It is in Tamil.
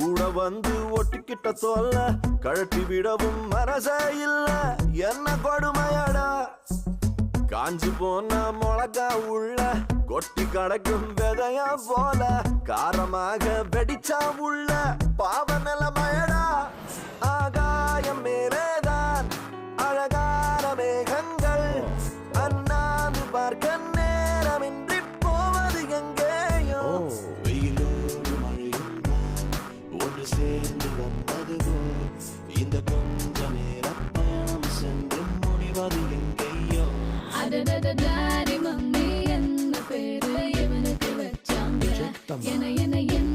கூட வந்து ஒட்டிக்கிட்ட சொல்ல கழட்டி விடவும் மனசே இல்ல என்ன கொடுமையடா காஞ்சு போன மிளகா உள்ள கொட்டி கடக்கும் விதையா போல காரமாக வெடிச்சா உள்ள பாவ நிலமயடா ஆகாயம் மேலேதான் அழகான மேகங்கள் அண்ணாந்து பார்க்க நேரமின்றி போவது எங்கேயோ வெயிலோடு மழையும் ஒன்று சேர்ந்து வந்ததுவோ இந்த கொஞ்ச நேரம் பயணம் சென்று முடிவது எங்கேயோ அடடடாரி மம்மி என்ன பேரு இவனுக்கு வச்சாங்க என்ன என்ன என்ன